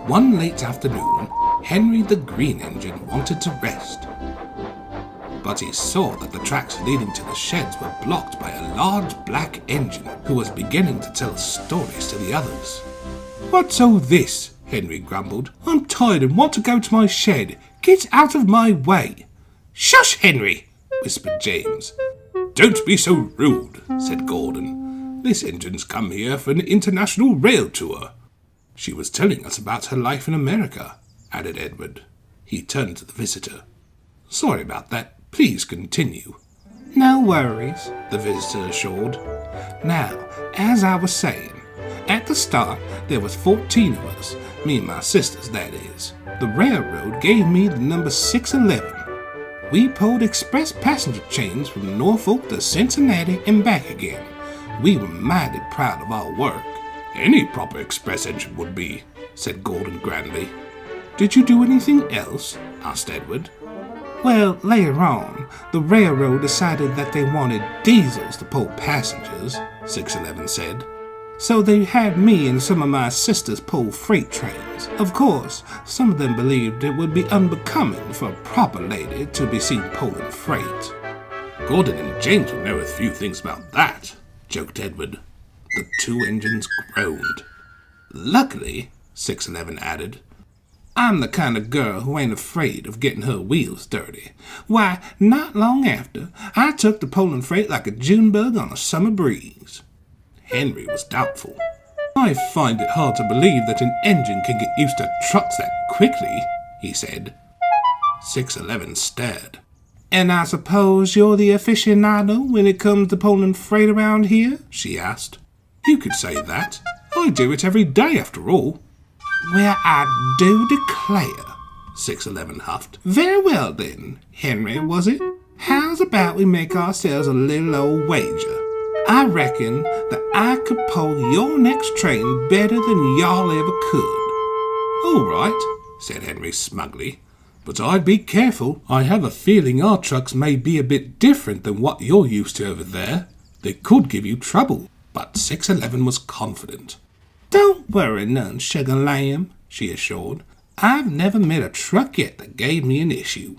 One late afternoon, Henry the Green Engine wanted to rest. But he saw that the tracks leading to the sheds were blocked by a large black engine who was beginning to tell stories to the others. "What's all this?" Henry grumbled. "I'm tired and want to go to my shed. Get out of my way." "Shush, Henry," whispered James. "Don't be so rude," said Gordon. "This engine's come here for an international rail tour." "She was telling us about her life in America," added Edward. He turned to the visitor. "Sorry about that. Please continue." "No worries," the visitor assured. "Now, as I was saying, at the start there was 14 of us, me and my sisters, that is. The railroad gave me the number 611. We pulled express passenger trains from Norfolk to Cincinnati and back again. We were mighty proud of our work." "Any proper express engine would be," said Gordon grandly. "Did you do anything else?" asked Edward. "Well, later on, the railroad decided that they wanted diesels to pull passengers," 611 said. "So they had me and some of my sisters pull freight trains. Of course, some of them believed it would be unbecoming for a proper lady to be seen pulling freight." "Gordon and James would know a few things about that," joked Edward. The two engines groaned. "Luckily," 611 added, "I'm the kind of girl who ain't afraid of getting her wheels dirty. Why, not long after, I took to pulling freight like a June bug on a summer breeze." Henry was doubtful. "I find it hard to believe that an engine can get used to trucks that quickly," he said. 611 stared. "And I suppose you're the aficionado when it comes to pulling freight around here?" she asked. "You could say that. I do it every day after all." "Well, I do declare," 611 huffed. "Very well then, Henry, was it? How's about we make ourselves a little old wager? I reckon that I could pull your next train better than y'all ever could." "All right," said Henry smugly. "But I'd be careful. I have a feeling our trucks may be a bit different than what you're used to over there. They could give you trouble." But 611 was confident. "Don't worry none, sugar lamb," she assured. "I've never met a truck yet that gave me an issue."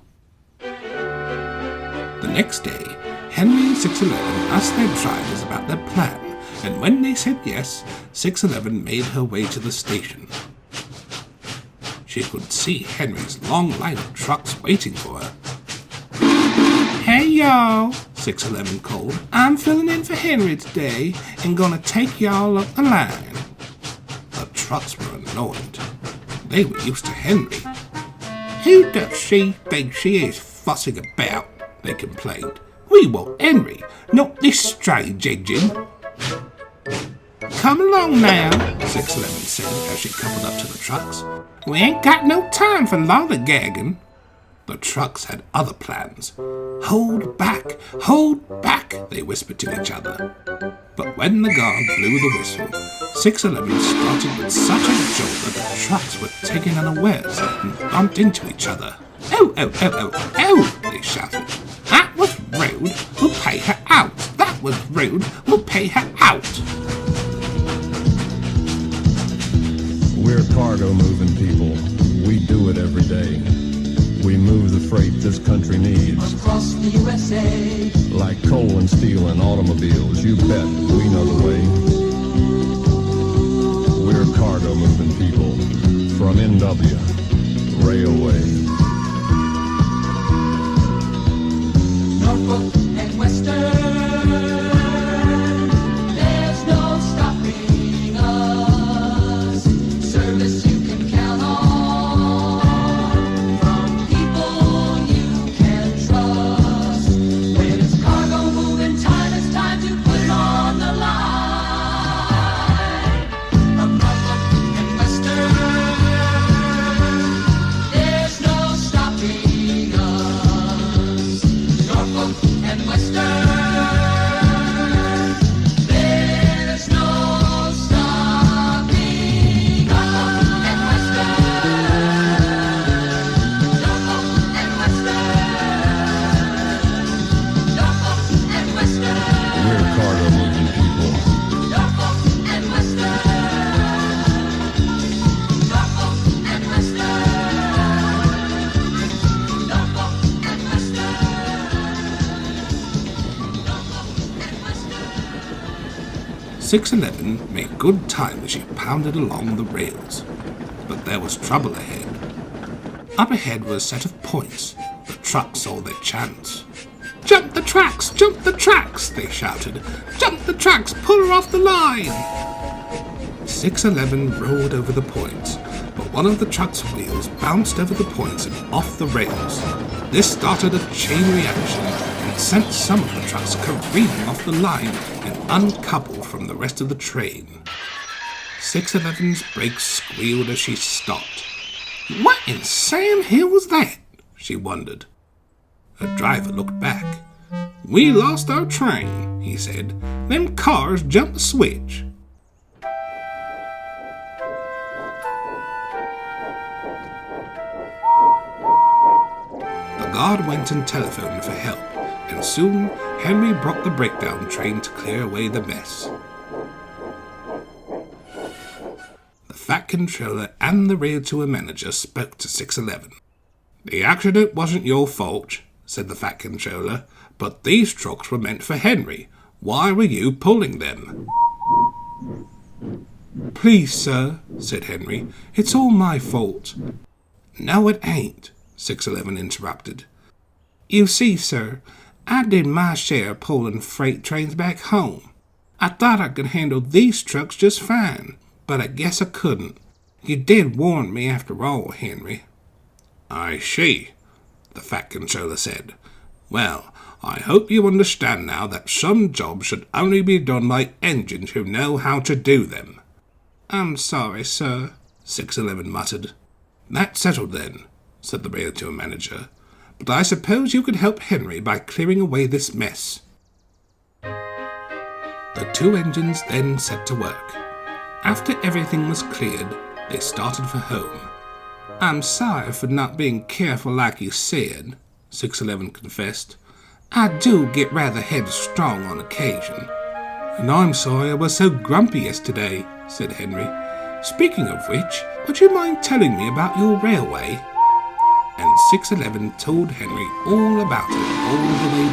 The next day, Henry and 611 asked their drivers about their plan, and when they said yes, 611 made her way to the station. She could see Henry's long line of trucks waiting for her. "Hey y'all," 611 called. "I'm filling in for Henry today and gonna take y'all up the line." The trucks were annoyed. They were used to Henry. "Who does she think she is fussing about?" they complained. "We want Henry, not this strange engine." "Come along now," 611 said as she coupled up to the trucks. "We ain't got no time for lollygagging." The trucks had other plans. Hold back, they whispered to each other. But when the guard blew the whistle, 611 started with such a jolt that the trucks were taken unawares and bumped into each other. "Oh, they shouted. "That was rude. We'll pay her out. That was rude. We'll pay her out." We're cargo moving people. We do it every day. We move the freight this country needs. Across the USA. Like coal and steel and automobiles, you bet we know the way. We're cargo moving people from N&W Railway. Norfolk and Western. There's no stopping us. Service you can count on. 611 made good time as she pounded along the rails. But there was trouble ahead. Up ahead was a set of points. The trucks saw their chance. "Jump the tracks! Jump the tracks!" they shouted. "Jump the tracks! Pull her off the line!" 611 rolled over the points, but one of the truck's wheels bounced over the points and off the rails. This started a chain reaction and sent some of the trucks careening off the line and uncoupled from the rest of the train. 611's brakes squealed as she stopped. "What in Sam Hill was that?" she wondered. Her driver looked back. "We lost our train," he said. "Them cars jumped the switch." The guard went and telephoned for help, and soon Henry brought the breakdown train to clear away the mess. The Fat Controller and the Railtour manager spoke to 611. "The accident wasn't your fault," said the Fat Controller, "but these trucks were meant for Henry. Why were you pulling them?" "Please, sir," said Henry, "it's all my fault." "No, it ain't," 611 interrupted. "You see, sir, I did my share pulling freight trains back home. I thought I could handle these trucks just fine, but I guess I couldn't. You did warn me after all, Henry." "I see," the Fat Controller said. "Well, I hope you understand now that some jobs should only be done by engines who know how to do them." "I'm sorry, sir," 611 muttered. "That's settled then," said the Railtour manager. "But I suppose you could help Henry by clearing away this mess." The two engines then set to work. After everything was cleared, they started for home. "I'm sorry for not being careful like you said," 611 confessed. "I do get rather headstrong on occasion." "And I'm sorry I was so grumpy yesterday," said Henry. "Speaking of which, would you mind telling me about your railway?" And 611 told Henry all about it all the way